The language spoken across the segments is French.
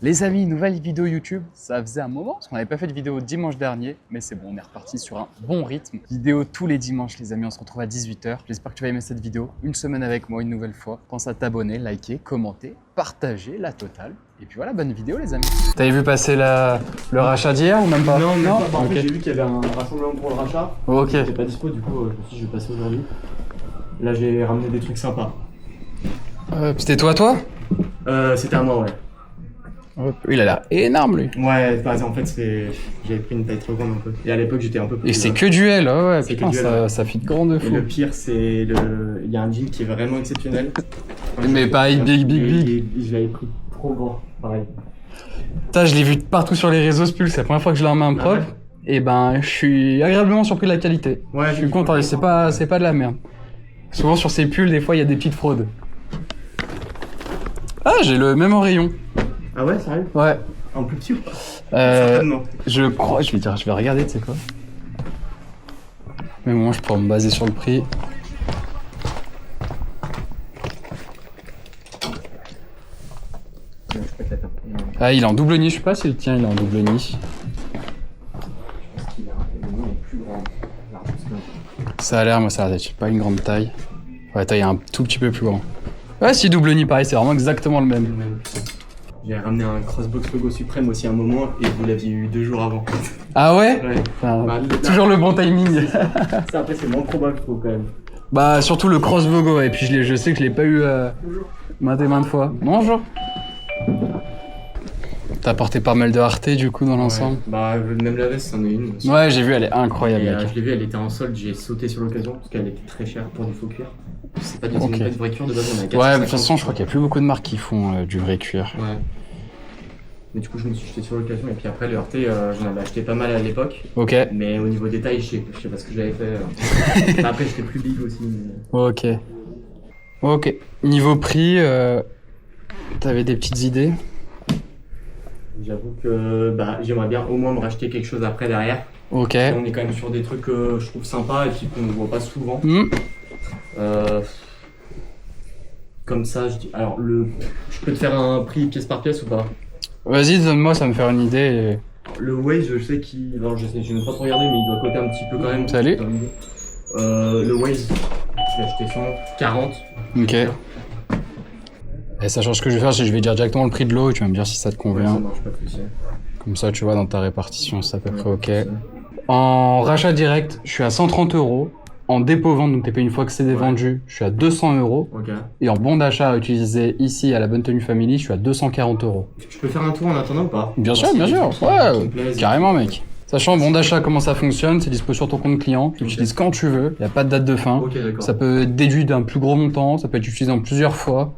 Les amis, nouvelle vidéo YouTube, ça faisait un moment parce qu'on n'avait pas fait de vidéo dimanche dernier, mais c'est bon, on est reparti sur un bon rythme. Vidéo tous les dimanches les amis, on se retrouve à 18 h. J'espère que tu vas aimer cette vidéo. Une semaine avec moi, une nouvelle fois. Pense à t'abonner, liker, commenter, partager, la totale. Et puis voilà, bonne vidéo les amis. T'avais vu passer le rachat d'hier ou même pas? Non, non. Par contre, j'ai vu qu'il y avait un rassemblement pour le rachat. Ok. J'étais pas dispo, du coup, je me suis dit, je vais passer aujourd'hui. Là, j'ai ramené des trucs sympas. C'était toi? C'était à moi, ouais. Il a l'air énorme lui. Ouais, en fait, j'avais pris une taille trop grande un peu. Et à l'époque, j'étais un peu plus. Et c'est que duel, ouais, C'est putain, que duel, ça fit grand de Et fou. le pire, il y a un jean qui est vraiment exceptionnel. Mais pareil, big. Et je l'avais pris trop grand, pareil. Putain, je l'ai vu partout sur les réseaux, ce pull, c'est la première fois que je l'ai en main propre. ouais. Et ben, je suis agréablement surpris de la qualité. Ouais, je suis content, c'est pas de la merde. Souvent sur ces pulls, des fois, il y a des petites fraudes. Ah, j'ai le même en rayon. Ah ouais, sérieux? Ouais. En plus petit ou pas? Certainement. Je crois, je vais regarder, tu sais quoi. Mais moi, je pourrais me baser sur le prix. Ah, il est en double nid, je sais pas si le tien il est en double nid. Ça a l'air, moi ça a l'air d'être pas une grande taille. Ouais, taille un tout petit peu plus grand. Ouais, si double nid pareil, c'est vraiment exactement le même. J'ai ramené un Crossbox Logo Suprême aussi à un moment et vous l'aviez eu 2 jours avant. Ah ouais? Ouais. Enfin, toujours le bon timing. Ça après c'est moins probable je trouve quand même. Bah surtout le Cross Logo, et puis je sais que je l'ai pas eu maintes et maintes fois. Bonjour. T'as apporté pas mal de rareté du coup dans l'ensemble. Ouais. Bah même la veste c'en est une aussi. Ouais, j'ai vu, elle est incroyable. Et, je l'ai vu, elle était en solde, j'ai sauté sur l'occasion parce qu'elle était très chère pour du faux cuir. C'est pas du Ok. une vraie cuir de base, on a 450. Ouais, mais de toute façon je crois qu'il y a plus beaucoup de marques qui font du vrai cuir. Ouais. Mais du coup je me suis jeté sur l'occasion et puis après le RT j'en avais acheté pas mal à l'époque. Ok. Mais au niveau détail je sais pas ce que j'avais fait. Après j'étais plus big aussi. Mais... Ok. Ok. Niveau prix, t'avais des petites idées? J'avoue que j'aimerais bien au moins me racheter quelque chose après derrière. Ok. Et on est quand même sur des trucs que je trouve sympas et puis qu'on ne voit pas souvent. Comme ça, je dis. Alors, je peux te faire un prix pièce par pièce ou pas? Vas-y, donne-moi, ça me faire une idée. Le Waze, je sais qu'il. Alors, je n'ai pas trop regardé, mais il doit coter un petit peu quand même. Salut. Le Waze, je l'ai acheté 140. Ok. Et sachant ce que je vais faire, c'est que je vais dire directement le prix de l'eau et tu vas me dire si ça te convient. Ça marche pas de soucis. Comme ça, tu vois, dans ta répartition, c'est à peu près ok. En rachat direct, je suis à 130 €. En dépôt-vente, donc t'es payé une fois que c'est vendu, je suis à 200 €. Ok. Et en bon d'achat à utiliser ici à la Bonne Tenue Family, je suis à 240 €. Je peux faire un tour en attendant ou pas? Bien sûr, bien sûr. Ouais, carrément, mec. Sachant, bon d'achat, comment ça fonctionne, c'est dispo sur ton compte client, tu l'utilises quand tu veux, il n'y a pas de date de fin. Ok, d'accord. Ça peut être déduit d'un plus gros montant, ça peut être utilisé en plusieurs fois.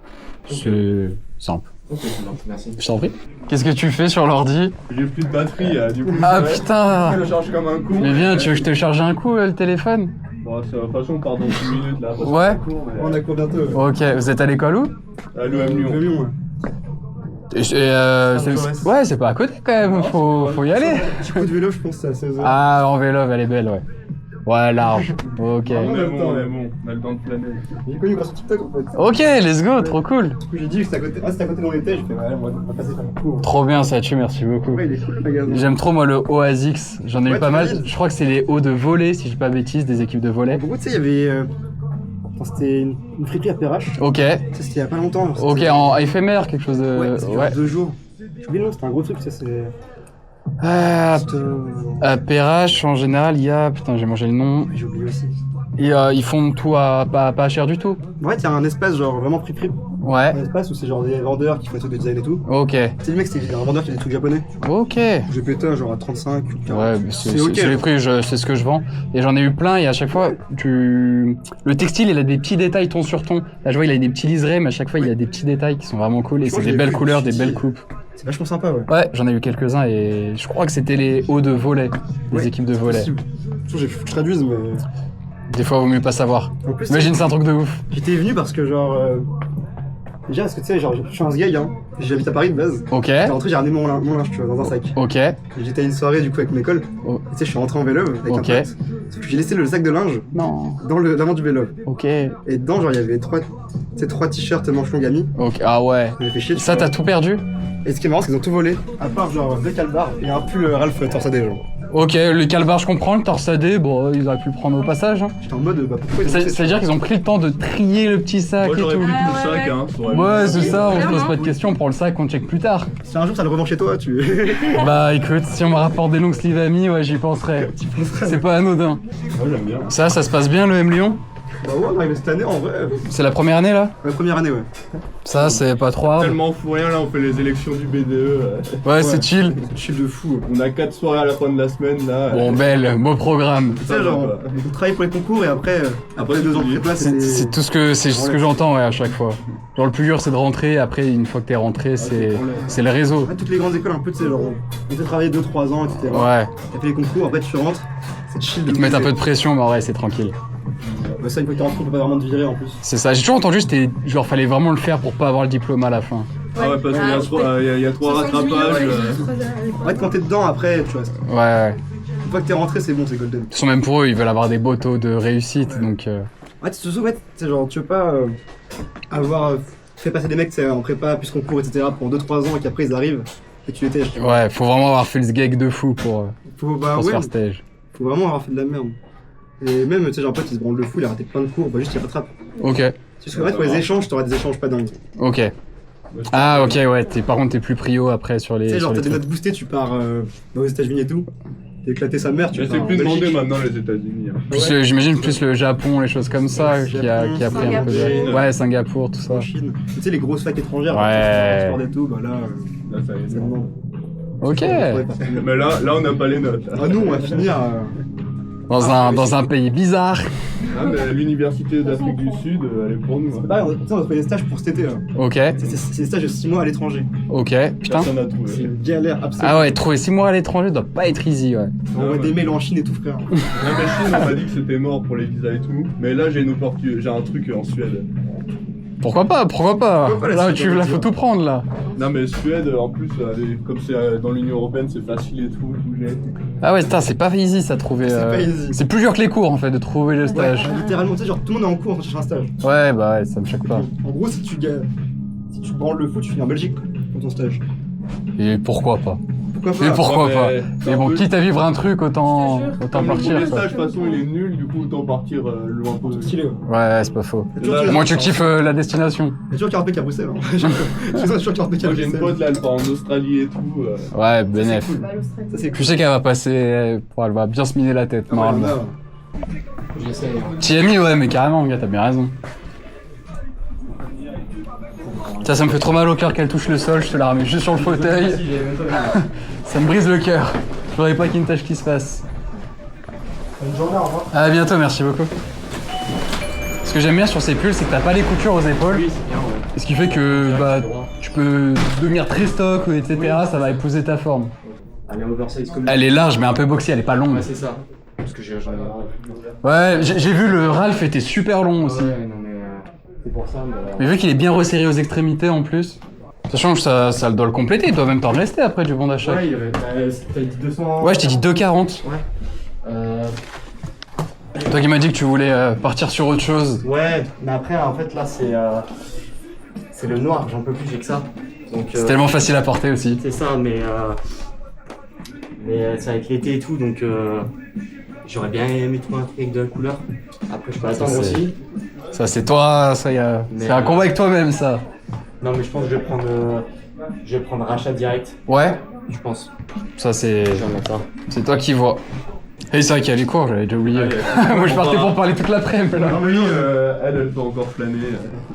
C'est simple. Ok, c'est bon, merci. Je t'en prie. Qu'est-ce que tu fais sur l'ordi? J'ai plus de batterie, du coup. Ah ouais. putain! Je le charge comme un con. Mais viens, tu veux que je te charge un coup le téléphone? Bon, de toute façon, on part dans 10 minutes là. Ouais. On a cours bientôt. Ok, vous êtes à l'école où? À l'OM Lyon. Ouais, c'est pas à côté quand même, faut y aller. Petit coup de vélo, je pense, c'est à 16h. Ah, en vélo, elle est belle, ouais. Ouais, large. Ok. Mais bon, on a le temps de planer. J'ai connu grâce au TikTok en fait. Ok, let's go, trop cool. Du coup, j'ai dit que c'était à côté. Ah, c'était à côté d'où on était. J'ai fait, ouais, on va passer faire un coup. Trop bien, ça tue, merci beaucoup. Ouais, il est cool le magasin. J'aime trop moi le OASX, j'en ai eu Ouais, pas tu mal. valides. Je crois que c'est les hauts de volley, si je dis pas bêtise, des équipes de volley. En gros, tu sais, il y avait. C'était une friperie à Perrache. Ok. Ça, c'était il y a pas longtemps. Ok, en éphémère, quelque chose de. Ouais, c'était 2 jours. J'ai oublié le nom, c'était un gros truc, ça c'est. Ah, à Perrache, en général, il y a. Putain, j'ai mangé le nom. J'ai oublié aussi. Et ils font tout à pas cher du tout. Ouais, il y a un espace genre vraiment friperie. Ouais. Un espace où c'est genre des vendeurs qui font des trucs de design et tout. Ok. C'est le mec, c'était un vendeur qui a des trucs japonais. Ok. J'ai pété un genre à 35 ou 40. Ouais, mais c'est ok. les prix, c'est ce que je vends. Et j'en ai eu plein, et à chaque fois, le textile, il a des petits détails ton sur ton. Là, je vois, il a des petits liserés, mais à chaque fois, il y a des petits détails qui sont vraiment cool. Et Je crois c'est que des j'ai belles vu, couleurs, je me des suis belles dit- coupes. C'est vachement sympa, ouais. Ouais, j'en ai eu quelques-uns, et je crois que c'était les hauts de volley, les Ouais, équipes de volley. possible. J'ai faut que je traduise, mais. Des fois, vaut mieux pas savoir. En plus, Imagine, c'est un truc de ouf. j'étais venu parce que genre. Déjà, parce que tu sais, genre, je suis un sgag, hein. J'habite à Paris de base. Ok. J'ai rentré, j'ai ramené mon linge, tu vois, dans un sac. Ok. J'étais à une soirée, du coup, avec mon école. Oh. Et tu sais, je suis rentré en vélo avec Ok. un pote. Sauf que j'ai laissé le sac de linge Non. dans l'avant du vélo. Ok. Et dedans, genre, il y avait C'est 3 t-shirts manches longues amis. Ok, ah ouais. Ça m'a fait chier. Ça, t'as tout perdu? Et ce qui est marrant, c'est qu'ils ont tout volé. À part genre 2 calbars et un pull Ralph torsadé genre. Ok, le calbar, je comprends, le torsadé, bon, ils auraient pu le prendre au passage. Hein. J'étais en mode, bah pourquoi ils ont fait ça? C'est-à-dire qu'ils ont pris le temps de trier le petit sac Moi et j'aurais tout. pris tout le ouais, sac, ouais. hein. Ouais, c'est ça, on se pose Clairement. pas de questions, on prend le sac, on check plus tard. Si un jour ça le revend chez toi, tu. Bah écoute, si on me rapporte des longs sleeves amis, ouais, j'y penserais. C'est pas anodin. Moi j'aime bien. Ça se passe bien le M Lyon? Bah ouais, on arrive cette année en vrai. C'est la première année là? La première année, ouais. Ça, c'est pas trop hard. Tellement fou rien là, on fait les élections du BDE. Ouais, c'est chill. Chill de fou. On a 4 soirées à la fin de la semaine là. Bon, belle, beau programme. Tu sais, genre, on travaille pour les concours et après les 2 ans de prépa, C'est c'était. tout ce que j'entends ouais, à chaque fois. Genre le plus dur c'est de rentrer, après une fois que t'es rentré c'est le réseau. Ouais, toutes les grandes écoles, un peu, tu sais, genre, on fait travailler 2-3 ans, etc. Ouais, T'as fait les concours, après tu rentres, c'est chill de ils te mettent un peu de pression mais en vrai c'est tranquille. Bah, ça, une fois que t'es rentré, on peut pas vraiment te virer en plus. C'est ça, j'ai toujours entendu c'était genre fallait vraiment le faire pour pas avoir le diplôme à la fin. Ah ouais, parce qu'il y a il y a 3 rattrapages. En fait, quand t'es dedans, après, tu restes. Ouais. Une fois que t'es rentré, c'est bon, c'est golden. De toute façon même pour eux ils veulent avoir des beaux taux de réussite donc Ouais, tu te souviens, c'est genre, tu veux pas avoir fait passer des mecs tu sais, en prépa, plus concours, etc. pendant 2-3 ans et qu'après ils arrivent et tu étais. ouais, faut vraiment avoir fait le sgeg de fou pour Bah se ouais, faire stage. faut vraiment avoir fait de la merde. Et même, tu sais, genre, un pote, il se branle le fou, il a raté plein de cours, bah juste il rattrape. Ok, C'est juste qu'en fait, pour les échanges, t'auras des échanges pas dingues. ok. Ah ok ouais, par contre t'es plus prio après sur les. Tu sais, genre, sur t'as les des trucs. notes boostées, tu pars aux États-Unis et tout. T'as éclaté sa mère, tu Mais pars c'est en plus demandé Belgique. maintenant les États-Unis. Hein. Plus j'imagine plus le Japon, les choses comme ça, qui a pris un peu de... Singapour. Ouais, Singapour, tout ça. En Chine. Tu sais, les grosses facs étrangères, Ouais. Oxford et tout, bah là, Là ça y est. c'est bon. Ok. Mais là on n'a pas les notes. Ah, nous, on va finir. Dans un pays bizarre. Ah, mais l'université d'Afrique du Sud, elle est pour nous. Hein. Bah, tu sais, on a fait des stages pour cet été. Là. Ok, C'est des stages de 6 mois à l'étranger. ok, putain. Personne n'a C'est trouvé. une galère absolue. Ah ouais, trouver 6 mois à l'étranger doit pas être easy, ouais. On envoie des mails en Chine et tout, frère. La Chine, on m'a dit que c'était mort pour les visas et tout. Mais là, j'ai une opportunité, j'ai un truc en Suède. Pourquoi pas, Pourquoi pas, la Là, Suède, là, tu faut vois. tout prendre, là. Non, mais Suède, en plus, comme c'est dans l'Union Européenne, c'est facile et tout. Ah ouais, putain, c'est pas easy, ça, trouver... C'est pas easy. C'est plus dur que les cours, en fait, de trouver le stage. Ouais, littéralement, tu sais, genre tout le monde est en cours quand tu cherches un stage. Ouais, bah ouais, ça me choque pas. En gros, si tu branles le foot, tu finis en Belgique pour ton stage. Et pourquoi pas Pourquoi pas Et pourquoi Ouais, pas c'est Mais un bon, peu- quitte à vivre un truc, autant Je te jure. autant Comme le partir, premier quoi. stage, de toute façon, il est nul, du coup, autant partir loin C'est peu. stylé. Ouais. Ouais, c'est pas faux. Il y a toujours Là, Au moins, tu kiffes la destination. toujours Carpe à Bruxelles. Hein. Je suis toujours Carpe à Moi, j'ai une Bruxelles. pote là, elle part en Australie et tout. Ouais, bénéf. cool. Bah, l'Australie. Ça, c'est Je sais qu'elle va passer, elle va bien se miner la tête, Ah ouais, normalement. là, J'essaye. Hein. T'y as mis, ouais, mais carrément, gars, t'as bien raison. Ça me fait trop mal au cœur qu'elle touche le sol, je te la remets juste sur le fauteuil. Ça me brise le cœur. Je voudrais pas qu'il y ait une tâche qui se passe. Bonne journée, au revoir. À bientôt, merci beaucoup. Ce que j'aime bien sur ces pulls, c'est que t'as pas les coutures aux épaules. Oui, c'est bien, ouais. Ce qui fait que bah, tu peux devenir très stock, etc. Ça va épouser ta forme. Elle est oversize comme Elle est large, mais un peu boxy, elle est pas longue. Ouais, c'est ça. Parce que j'en ai marre. Ouais, j'ai vu le Ralph était super long aussi. Ouais, non, mais c'est pour ça. Mais vu qu'il est bien resserré aux extrémités en plus, sachant que ça doit le compléter, il doit même t'en rester après du bon d'achat. Ouais, t'as dit 200. Ouais, je t'ai dit 2,40. Ouais. Toi qui m'as dit que tu voulais partir sur autre chose. Ouais, mais après, en fait, là, c'est le noir, j'en peux plus, j'ai que ça. Donc, C'est tellement facile à porter aussi. c'est ça, mais c'est avec l'été et tout, donc j'aurais bien aimé trouver un truc avec de la couleur. Après, je peux attendre c'est- aussi. Ça c'est toi, ça Mais, c'est un combat avec toi-même ça. Non, mais je pense que je vais prendre rachat direct, Ouais, je pense. ça c'est Je vais en mettre ça. c'est toi qui vois. Et c'est vrai qu'il y a les cours, j'avais déjà oublié. Moi je partais pour parler toute l'après-midi. là. Non, mais elle peut encore flâner.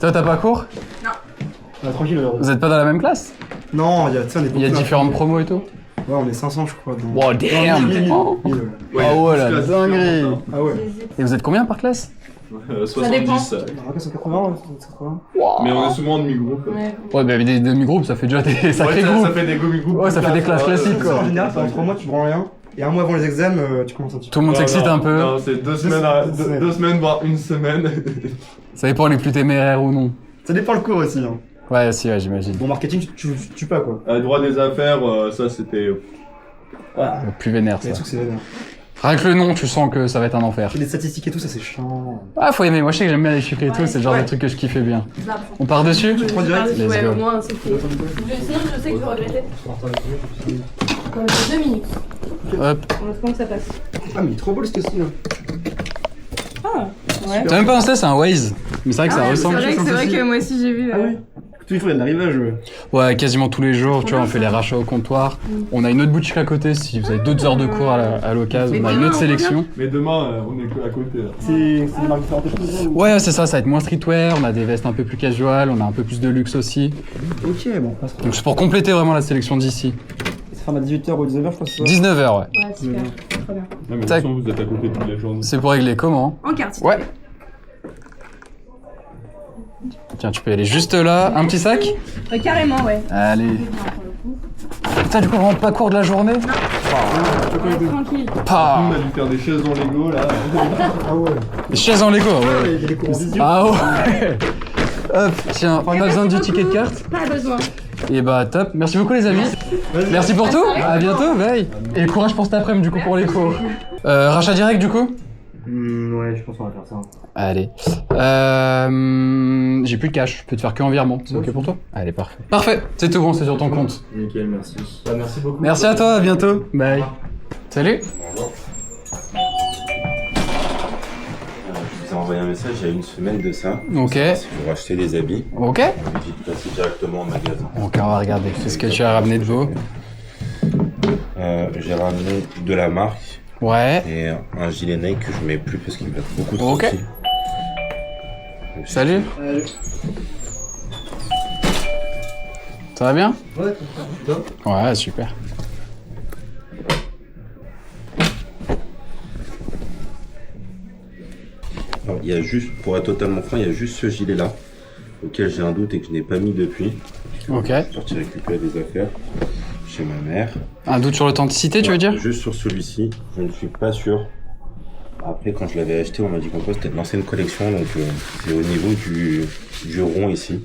Toi t'as pas cours? Ah, tranquille, alors. Vous êtes pas dans la même classe? Non, il y a, tu sais, on est Il y a beaucoup différentes là. promos et tout? Ouais, on est 500, je crois. Dans... Wow, damn! Non, 1000, Oh. 1000, ouais. Ah ouais, la jusqu'à dinguerie. 50, Ah ouais. Et vous êtes combien par classe? 70. Ah, 180, ouais, 180. Mais on est souvent en demi-groupe. Ouais. Ouais, mais des demi-groupes, ça fait déjà des sacrés Ouais, ça groupes. fait des demi-groupes. Ouais, ça fait des classes classiques, quoi. En général, pendant 3 mois, tu prends rien. Et un mois avant les examens, tu commences un petit peu. Tout le monde s'excite un peu. Non, c'est 2 semaines, deux semaines, voire une semaine. Ça dépend les plus téméraires ou non. Ça dépend le cours aussi. Hein. Ouais, si, ouais, j'imagine. Bon, marketing, tu tues pas quoi. Droit des affaires, ça c'était. Ouais. Le plus vénère ça. Les trucs, c'est vénère. Rien que le nom, tu sens que ça va être un enfer. Les statistiques et tout, ça c'est chiant. Ah, faut aimer. Moi, je sais que j'aime bien les chiffres et tout. C'est le genre de truc que je kiffais bien. On part dessus? prends direct. Let's Ouais, go. au moins, c'est fait. Sinon, je sais que je vais regretter. Quand j'ai 2 minutes. Hop. On attend que ça passe. Ah, mais il est trop beau le style. Ah, ouais. T'as même pas installé, c'est un Waze. Mais c'est vrai que ça ressemble. C'est vrai que moi aussi j'ai vu. Ah oui. Tous les jours, il y a de l'arrivage. Ouais, quasiment tous les jours, tu vois, on fait les rachats au comptoir. On a une autre boutique à côté, si vous avez d'autres heures de cours à l'occasion, on a une autre sélection. Mais demain, on est que à côté. Là. C'est des marques différentes. Ouais, c'est ça va être moins streetwear, on a des vestes un peu plus casual, on a un peu plus de luxe aussi. Ok, bon, passe. Donc c'est pour compléter vraiment la sélection d'ici. Ça ferme à 18h ou 19h, je crois. C'est ça 19h, ouais. Ouais, super. Très bien. Non, mais de toute Tac. façon, vous êtes à côté toute la journée. C'est pour régler comment? En carte. Ouais. Tiens, tu peux y aller juste là. Un petit sac? Carrément, ouais. Allez. Putain, du coup, on rentre pas court de la journée? Ouais, tranquille. Pah. On a dû faire des chaises en Lego là. Ah ouais. Les chaises en Lego, ouais. Il y a des cours en visio. Ah ouais. Hop, tiens, on a besoin du ticket de carte? Pas besoin. Et bah top, merci beaucoup les amis. Merci pour tout, à bientôt, bye. Et courage pour cet après-midi du coup pour les cours. Rachat direct du coup? Ouais, je pense qu'on va faire ça. Allez. J'ai plus de cash, je peux te faire que en virement. C'est ok pour toi? Allez, parfait. Parfait, c'est tout bon, c'est sur ton compte. Nickel, merci. Bah, merci beaucoup. Merci à toi, à bientôt. Bye. Salut. Je vous ai envoyé un message il y a une semaine de ça. Ok. Si vous rachetez des habits, Ok. j'ai dû passer directement au magasin. Ok, on va regarder. Qu'est-ce que tu as ramené de beau? J'ai ramené de la marque Ouais. et un gilet Nike que je mets plus parce qu'il me fait beaucoup trop Ok. petit. Salut. Ça va bien? Ouais, Ouais, super. Alors, il y a juste, pour être totalement franc, il y a juste ce gilet là auquel j'ai un doute et que je n'ai pas mis depuis. Ok. Je suis sorti récupérer des affaires chez ma mère. Un doute sur l'authenticité, tu veux dire? Juste sur celui-ci, je ne suis pas sûr. Après, quand je l'avais acheté, on m'a dit qu'en quoi c'était de l'ancienne collection, donc c'est au niveau du rond ici.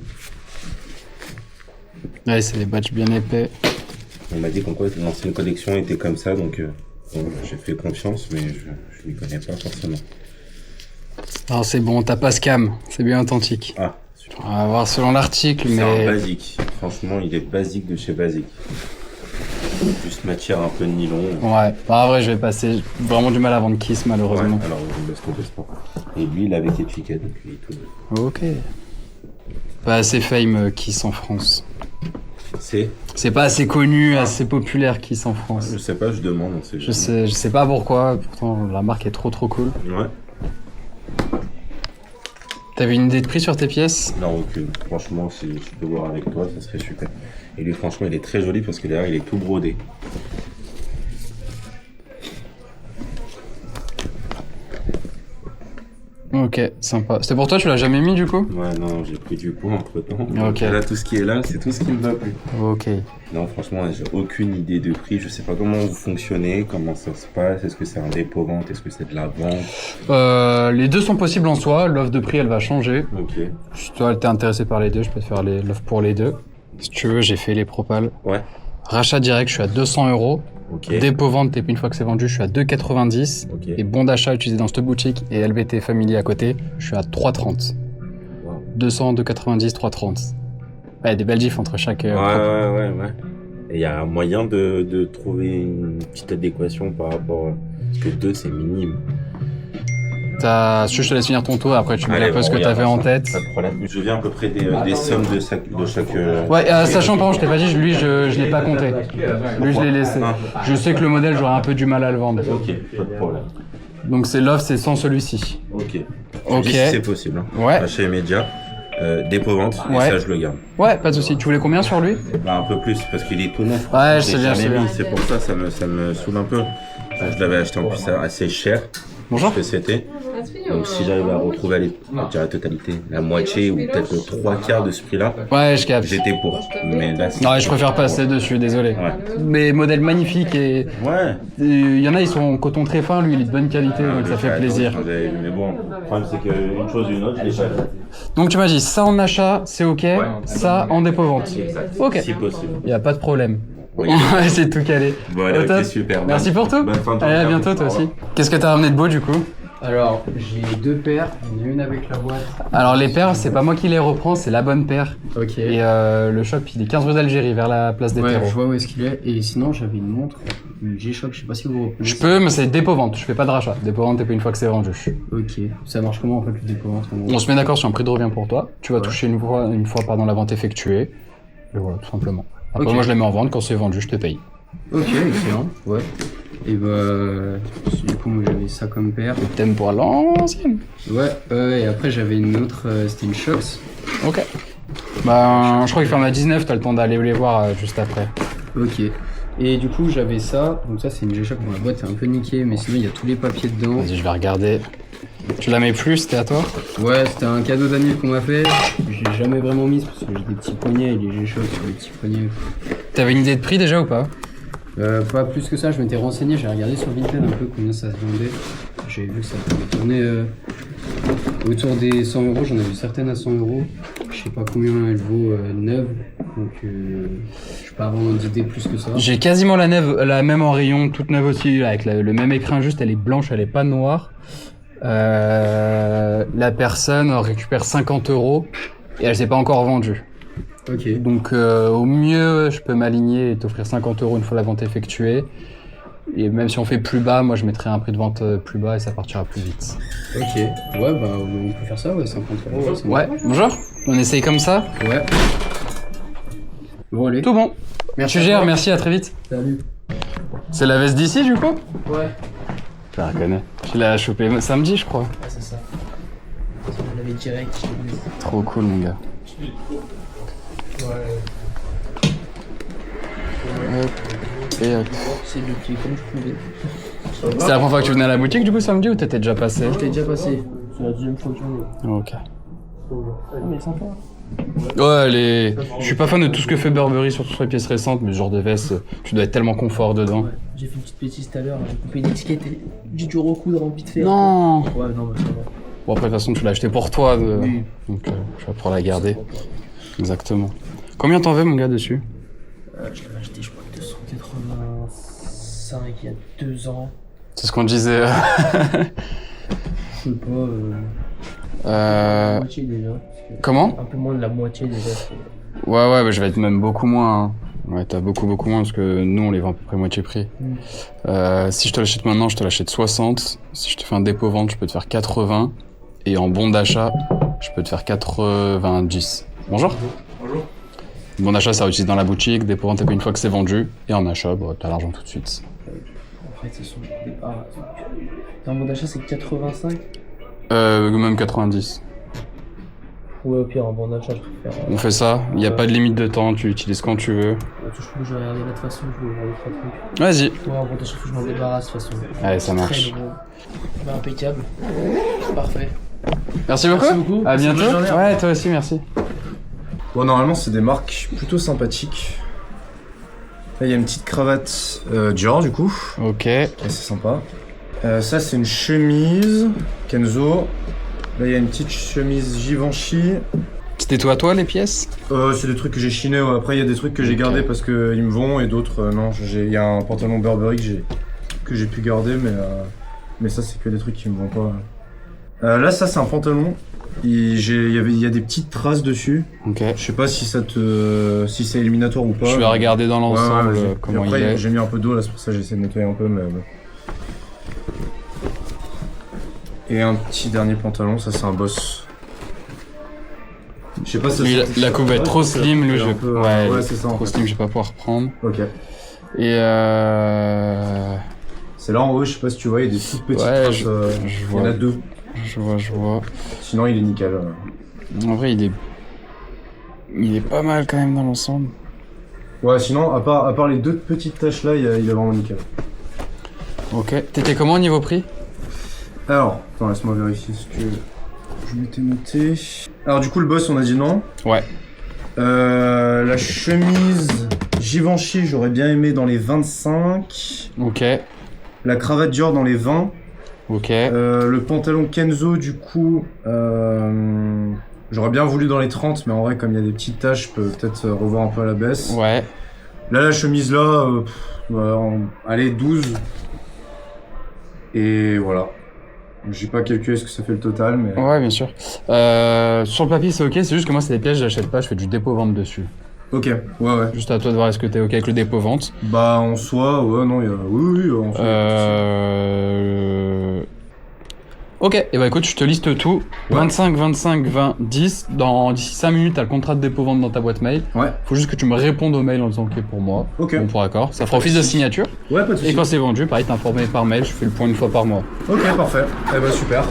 Ouais, c'est des badges bien épais. On m'a dit qu'en quoi l'ancienne collection était comme ça, donc bon, j'ai fait confiance, mais je n'y connais pas forcément. Alors c'est bon, t'as pas scam, c'est bien authentique. Ah, super. On va voir selon l'article, C'est un mais... basique. Franchement, il est basique de chez basique. Juste matière un peu de nylon. Ouais, en vrai, je vais passer vraiment du mal à vendre Kiss, malheureusement. Ouais, alors on laisse tomber ce pas. Et lui, il est avec étiquette, donc il est tout neuf. Ok. Pas assez fame Kiss en France. C'est pas assez connu, assez populaire Kiss en France. Je sais pas, je demande, on sait Je sais pas pourquoi, pourtant la marque est trop cool. Ouais. T'avais une idée de prix sur tes pièces? Non, aucune. Franchement, si je peux voir avec toi, ça serait super. Et lui, franchement, il est très joli parce que derrière, il est tout brodé. Ok, sympa. C'était pour toi, tu l'as jamais mis du coup? Ouais, non, j'ai pris du poids entre temps. Ok. Là, tout ce qui est là, c'est tout ce qui me va plus. Ok. Non, franchement, j'ai aucune idée de prix. Je sais pas comment vous fonctionnez, comment ça se passe. Est-ce que c'est un dépôt-vente? Est-ce que c'est de la vente? Les deux sont possibles en soi, l'offre de prix elle va changer. Ok. Si toi t'es intéressé par les deux, je peux te faire l'offre pour les deux. Si tu veux, j'ai fait les propals. Ouais. Rachat direct, je suis à 200 €. Ok. Dépôt-vente, une fois que c'est vendu, je suis à 2,90. Ok. Et bon d'achat utilisé dans cette boutique et LBT Family à côté, je suis à 3,30. Wow. 200, 2,90, 3,30. Ouais, des belles diffs entre chaque propal. Ouais. Et il y a un moyen de trouver une petite adéquation par rapport. Parce que 2, c'est minime. Si je te laisse finir ton tour, après tu mets Allez, un peu ce bon, que regarde t'avais en ça. tête. Pas de problème. Je viens à peu près des sommes de chaque. Ouais, sachant pardon, je t'ai pas dit, lui je l'ai pas compté. Lui je l'ai laissé. Je sais que le modèle j'aurais un peu du mal à le vendre. Ok, pas de problème. Donc c'est l'offre, c'est sans celui-ci. Ok. Ok. Si c'est possible. Hein. Ouais. Achat immédiat, dépôt-vente, Ouais. et ça je le garde. Ouais, pas de souci. Tu voulais combien sur lui? Bah, un peu plus parce qu'il est tout neuf. Ouais, je l'ai sais bien, jamais je sais bien. mis, c'est pour ça, ça me saoule un peu. Je l'avais acheté en plus assez cher. Bonjour. Que c'était. Donc si j'arrive à retrouver la totalité, la moitié ou peut-être le 3/4 de ce prix-là, Ouais, je capte. j'étais pour. Mais là, c'est... Non, je préfère passer dessus, désolé. Ouais. Mais modèle magnifique et Ouais. il y en a, ils sont en coton très fin, lui il est de bonne qualité, donc ça fait plaisir. Mais bon, le problème c'est qu'une chose ou une autre, je l'ai pas fait. Donc tu m'as dit ça en achat, c'est ok, ça en dépôt-vente. Ok, Si possible. il n'y a pas de problème. On va essayer de tout caler. Voilà, Au top. ok, super. Merci pour tout. Bonne fin de Allez, à journée. bientôt toi Au aussi. revoir. Qu'est-ce que t'as ramené de beau du coup? Alors, j'ai 2 paires, il y en a une avec la boîte. Alors les paires, c'est pas moi qui les reprends, c'est la bonne paire. Ok. Et le shop, il est 15 rue d'Algérie, vers la place des Ouais, terreaux. je vois où est-ce qu'il est. Et sinon, j'avais une montre, une G-Shock, je sais pas si vous reconnaissez. Je peux, mais c'est dépôt-vente, je fais pas de rachat. Dépôt-vente, t'es pas une fois que c'est vendu. Ok. Ça marche comment en fait le dépôt-vente en gros On se met d'accord sur un prix de revient pour toi. Tu vas Ouais. toucher une fois la vente effectuée. Et voilà, tout simplement. Après, Ok. moi, je les mets en vente. Quand c'est vendu, je te paye. Ok, excellent. Ouais. Et bah, du coup, moi j'avais ça comme paire. Le thème pour l'ancienne. Ouais, et après j'avais une autre, c'était une Shox. Ok. Bah, je crois qu'il ferme à 19, t'as le temps d'aller les voir juste après. Ok. Et du coup, j'avais ça. Donc, ça, c'est une G-Shock. Bon, la boîte est un peu niquée, mais sinon, il y a tous les papiers dedans. Vas-y, je vais regarder. Tu la mets plus, c'était à toi? Ouais, c'était un cadeau d'anniv qu'on m'a fait. Je l'ai jamais vraiment mise parce que j'ai des petits poignets et les G-Shock sur les petits poignets. T'avais une idée de prix déjà ou pas? Pas plus que ça, je m'étais renseigné, j'ai regardé sur Vinted un peu combien ça se vendait. J'ai vu que ça pouvait tourner autour des 100 euros, j'en ai vu certaines à 100 euros. Je sais pas combien elle vaut neuve, donc je pas vraiment d'idée plus que ça. J'ai quasiment la même en rayon, toute neuve aussi, avec le même écrin, juste elle est blanche, elle est pas noire. La personne récupère 50 euros et elle s'est pas encore vendue. Ok. Donc au mieux, je peux m'aligner et t'offrir 50 euros une fois la vente effectuée. Et même si on fait plus bas, moi je mettrai un prix de vente plus bas et ça partira plus vite. Ok. Ouais, bah on peut faire ça, ouais, 50 euros. Ouais, ça me Ouais, va. bonjour. On essaye comme ça. Ouais. Bon, allez. Tout bon. Merci. Tu gères, merci, à très vite. Salut. C'est la veste d'ici du coup? Ouais. Je la reconnais. Je l'ai chopé samedi je crois. Ouais, c'est ça. On l'avait direct, je l'ai mis. Trop cool mon gars. Hop. Et hop. C'est le pied comme je pouvais. C'est la première fois que tu venais à la boutique du coup samedi ou t'étais déjà passé? J'étais déjà passé. C'est la deuxième fois que j'en ai. Ok. Mais sympa. Ouais, je suis pas fan de tout ce que fait Burberry, surtout sur les pièces récentes, mais ce genre de veste, tu dois être tellement confort dedans. Ouais, j'ai fait une petite bêtise tout à l'heure, j'ai coupé une étiquette et j'ai dû recoudre en vite fait. Non. Ouais, non, bah ça va. Bon après de toute façon tu l'as acheté pour toi, Oui. donc je vais pouvoir la garder. Exactement. Combien t'en veux mon gars dessus? Je l'avais acheté, je crois, 285 il y a 2 ans. C'est ce qu'on disait. Je sais pas, Euh... la moitié déjà. Parce que Comment? un peu moins de la moitié déjà. Ouais, bah, je vais être même beaucoup moins. Hein. Ouais, t'as beaucoup moins parce que nous on les vend à peu près moitié prix. Si je te l'achète maintenant, je te l'achète 60. Si je te fais un dépôt-vente, je peux te faire 80. Et en bon d'achat, je peux te faire 90. Bonjour. Bonjour. Bon d'achat, ça utilise dans la boutique. Dépôt-vente, t'as payé une fois que c'est vendu. Et en achat, bah, t'as l'argent tout de suite. En fait, ce sont des parts. Dans mon achat, c'est 85. Même 90. Ouais, au pire, en bon achat, je préfère. On fait ça. Il n'y a pas de limite de temps. Tu l'utilises quand tu veux. Je trouve que je vais regarder là de toute façon, je vais voir les 3 trucs. Vas-y. Ouais, en bon achat, faut que je m'en débarrasse de toute façon. Allez, ça marche. Très gros. Bah, impeccable. Parfait. Merci beaucoup. Merci beaucoup. À Passez une bientôt. bonne journée. Ouais, toi aussi, merci. Bon, normalement, c'est des marques plutôt sympathiques. Là, il y a une petite cravate Dior, du coup. Ok. Et c'est sympa. Ça, c'est une chemise Kenzo. Là, il y a une petite chemise Givenchy. C'était toi les pièces? C'est des trucs que j'ai chiné. Ouais. Après, il y a des trucs que j'ai gardés parce qu'ils me vont et d'autres, non. Il y a un pantalon Burberry que j'ai pu garder, mais ça, c'est que des trucs qui me vont pas. Là, ça, c'est un pantalon. Il y a des petites traces dessus. Ok. Je sais pas si si c'est éliminatoire ou pas. Je vais regarder dans l'ensemble Ouais, comment après, il est. j'ai mis un peu d'eau là, c'est pour ça que j'essaie de nettoyer un peu. Mais... Et un petit dernier pantalon, ça c'est un boss. Je sais pas si Lui, ça- la coupe va être trop slim, lui, un peu, ouais, c'est ça. En trop fait. slim, je vais pas pouvoir reprendre. Ok. Et C'est là en haut, je sais pas si tu vois, il y a des toutes petites Ouais, traces. je Il y en vois. a 2. Je vois. Sinon, il est nickel. En vrai, il est pas mal quand même dans l'ensemble. Ouais, sinon, à part les 2 petites taches là, il est vraiment nickel. Ok. T'étais comment au niveau prix? Alors, attends, laisse-moi vérifier ce que je m'étais noté. Alors, du coup, le boss, on a dit non. Ouais. La chemise Givenchy, j'aurais bien aimé dans les 25. Ok. La cravate Dior dans les 20. Ok. Le pantalon Kenzo, du coup, j'aurais bien voulu dans les 30, mais en vrai, comme il y a des petites taches, je peux peut-être revoir un peu à la baisse. Ouais. Là, la chemise là, allez, 12. Et voilà. J'ai pas calculé ce que ça fait le total, mais... Ouais, bien sûr. Sur le papier, c'est ok, c'est juste que moi, c'est des pièces, j'achète pas, je fais du dépôt-vente dessus. Ok, ouais. Juste à toi de voir est-ce que t'es ok avec le dépôt-vente. Bah, en soi, ouais, non, oui, en soi. Ok, et bah écoute, je te liste tout. Ouais. 25, 25, 20, 10. D'ici 5 minutes, t'as le contrat de dépôt-vente dans ta boîte mail. Ouais. Faut juste que tu me répondes au mail en disant ok pour moi. Ok. Bon pour accord. Ça fera office de signature. Ouais, pas de soucis. Et quand c'est vendu, pareil, t'es informé par mail, je fais le point une fois par mois. Ok, parfait. Eh bah, super.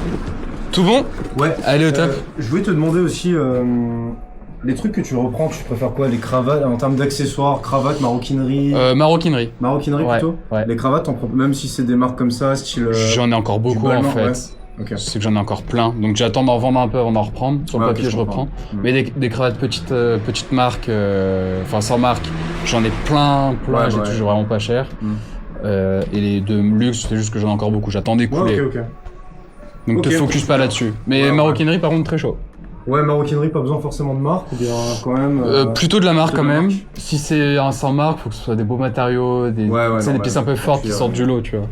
Tout bon? Ouais. Allez au top. Je voulais te demander aussi, les trucs que tu reprends, tu préfères quoi? Les cravates, en termes d'accessoires, cravates, maroquinerie? Maroquinerie. Maroquinerie Ouais, plutôt? ouais. Les cravates, même si c'est des marques comme ça, style... J'en ai encore beaucoup en Balmain, fait. ouais. Ok. C'est que j'en ai encore plein. Donc j'attends d'en vendre un peu avant d'en reprendre. Sur le Ouais, papier, ok, je reprends. comprends. Mais des cravates petites marques, enfin sans marque, j'en ai plein. Ouais, J'ai ouais. toujours vraiment pas cher. Et les de luxe, c'est juste que j'en ai encore beaucoup. J'attends d'écouler. Ouais, ok. Donc Ok. te focus pas là-dessus. Mais Ouais, maroquinerie, par contre, très chaud. Ouais, maroquinerie, pas besoin forcément de marque, ou bien quand même... Plutôt de la marque plutôt quand de la même. marque. Si c'est un sans marque, faut que ce soit des beaux matériaux, des, Ouais, tu sais, des normal. pièces un peu fortes qui Puis, sortent du lot, tu vois.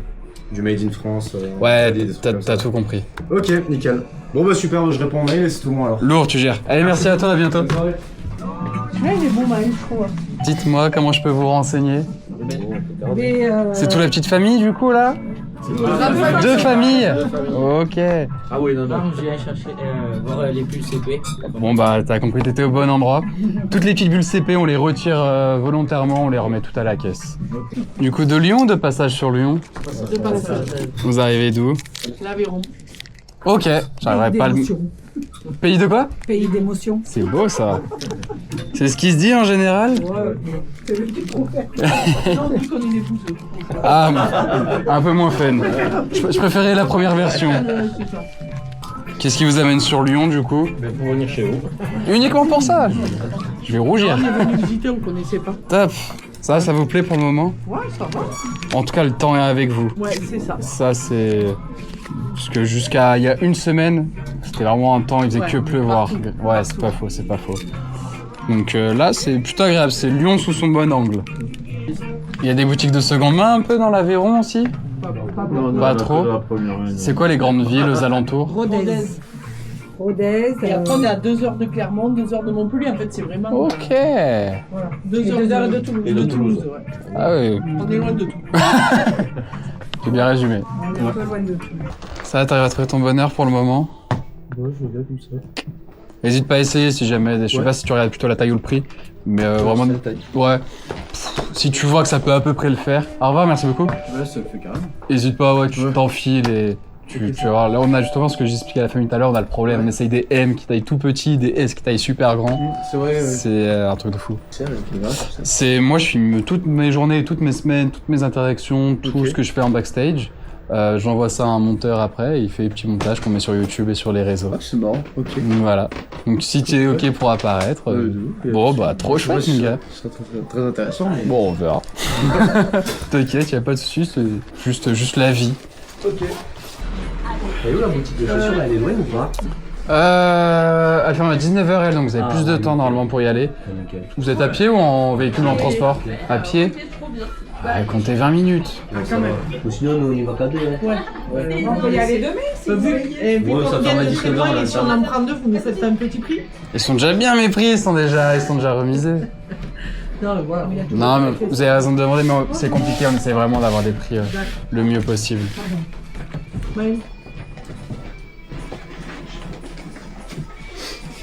Du Made in France. Ouais, des trucs t'as comme ça. tout compris. Ok, nickel. Bon bah super, je réponds au mail et c'est tout bon alors. Lourd, tu gères. Allez, merci à toi, à bientôt. Celui-là, il est bon, Maël, je trouve. Dites-moi comment je peux vous renseigner. Mais, C'est toute la petite famille du coup là? Deux familles. Ok. Ah oui, non. Je viens chercher, voir les pulls CP. Bon bah t'as compris, t'étais au bon endroit. Toutes les petites bulles CP, on les retire volontairement, on les remet toutes à la caisse. Du coup, de Lyon ou de passage sur Lyon? de passage. Vous arrivez d'où? L'Aveyron. Ok, j'arriverai pas à le... Pays de quoi? Pays d'émotion. C'est beau ça. C'est ce qui se dit en général? Ouais. C'est le petit prophète. Non, on dit qu'on est des pousseux. Ah, un peu moins fun. Je préférais la première version. C'est ça. Qu'est-ce qui vous amène sur Lyon du coup? Pour venir chez vous. Uniquement pour ça? Je vais rougir. On est venu visiter, on connaissait pas. Top. Ça vous plaît pour le moment? Ouais, ça va. En tout cas, le temps est avec vous. Ouais, c'est ça. Ça, c'est... Parce que jusqu'à il y a une semaine, c'était vraiment un temps, il faisait Ouais, que pleuvoir. partout. Ouais, c'est pas faux, c'est pas faux. Donc là, c'est plutôt agréable, c'est Lyon sous son bon angle. Il y a des boutiques de seconde main un peu dans l'Aveyron aussi? Pas trop. C'est quoi les grandes villes aux alentours? Rodez. Rodez. Et après, on est à 2 heures de Clermont, 2 heures de Montpellier. En fait, c'est vraiment. Ok. Voilà. 2 heures de Toulouse. Et de Toulouse. Ouais. Ah oui, On est loin de tout. j'ai bien résumé. On est un peu loin de tout. Ça, t'arrives à trouver ton bonheur pour le moment? Ouais, je regarde comme ça. N'hésite pas à essayer si jamais, je sais pas si tu regardes plutôt la taille ou le prix, mais vraiment, c'est la taille. ouais, si tu vois que ça peut à peu près le faire. Au revoir, merci beaucoup. Ouais, ça le fait carrément. N'hésite pas, ouais, tu t'enfiles et tu vas voir. Là, on a justement ce que j'expliquais à la famille tout à l'heure, on a le problème, on essaye des M qui taillent tout petit, des S qui taillent super grand. C'est vrai, C'est un truc de fou. c'est avec les gars, ça. C'est, moi, je filme toutes mes journées, toutes mes semaines, toutes mes interactions, tout Ok. ce que je fais en backstage. J'envoie ça à un monteur après, il fait des petits montages qu'on met sur YouTube et sur les réseaux. Ah, c'est marrant, ok. Donc voilà. Donc si tu es ok pour apparaître, bon bah trop chouette mon gars. Ce serait très intéressant. Mais... Bon on verra. T'inquiète, y a pas de soucis, c'est juste la vie. Ok. Et où la boutique de chaussures, elle est loin ou pas? Elle ferme à 19h elle, donc vous avez plus de temps normalement pour y aller. Vous êtes à pied ou en véhicule en transport? À pied? Ouais, comptez 20 minutes. Ou sinon, nous, on y va qu'à deux. Hein. Ouais. On peut y aller demain si vous voulez. Ouais, ça ferme à 19h, là, Si on en prend 2, vous nous faites un petit prix. Ils sont déjà bien mes prix, ils sont déjà remisés. Non, mais voilà. Non mais vous avez raison de demander, mais c'est compliqué, on essaie vraiment d'avoir des prix le mieux possible. Oui.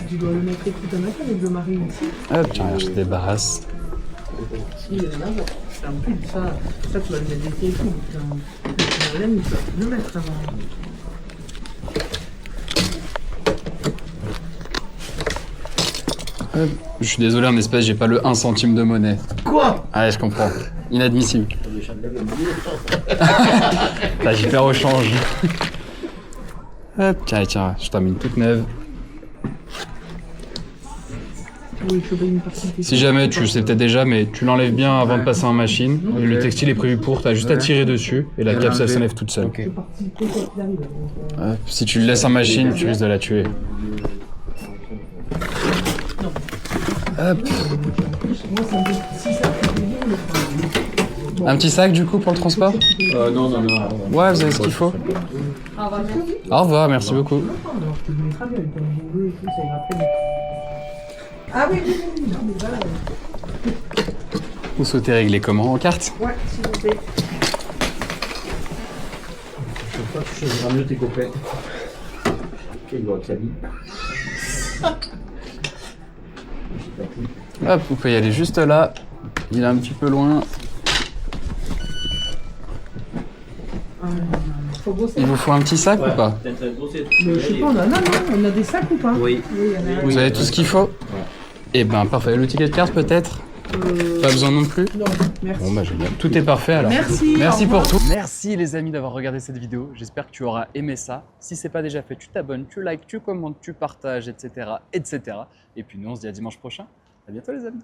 Tu dois le mettre tout un matin avec le mari ici. Hop, tiens, je te débarrasse. Si, il y en a. En plus, ça, tu vas le mettre d'été et tout. Tu vas le mettre avant. Je suis désolé, en espèce, j'ai pas le 1 centime de monnaie. Quoi? Ouais, je comprends. Inadmissible. Là, j'y perds au change. Hop, tiens, je t'emmène toute neuve. Oui, je fais une partie. Si jamais, tu le sais peut-être déjà, mais tu l'enlèves bien avant de passer en machine. Le textile est prévu pour, t'as juste à tirer dessus et la cape, ça s'enlève toute seule. Hop, si tu le laisses en machine, tu risques de la tuer. Hop. Moi, ça me fait 6 heures que je l'ai mis, Un petit sac du coup pour le transport? Non. Ouais, vous avez ce qu'il faut. Au revoir, merci beaucoup. Je te mettrai bien avec ton jingle et tout, ça ira très bien. Ah oui, non, mais voilà. Vous souhaitez régler comment? En carte? Ouais, s'il vous plaît. Je crois que tu choisiras mieux tes copains. Quel doit que ça dit. Hop, vous pouvez y aller juste là. Il est un petit peu loin. Faut bosser. Il vous faut un petit sac ou pas? Mais je sais pas, on a des sacs ou pas? Oui. Oui, il y en a. Vous avez tout ce qu'il faut? Eh ben parfait. Le ticket de carte peut-être? Pas besoin non plus? Non, merci. Bon bah génial. Tout est parfait alors. Merci. Merci au pour revoir. tout. Merci les amis d'avoir regardé cette vidéo. J'espère que tu auras aimé ça. Si c'est pas déjà fait, tu t'abonnes, tu likes, tu commentes, tu partages, etc., etc. Et puis nous on se dit à dimanche prochain. À bientôt les amis.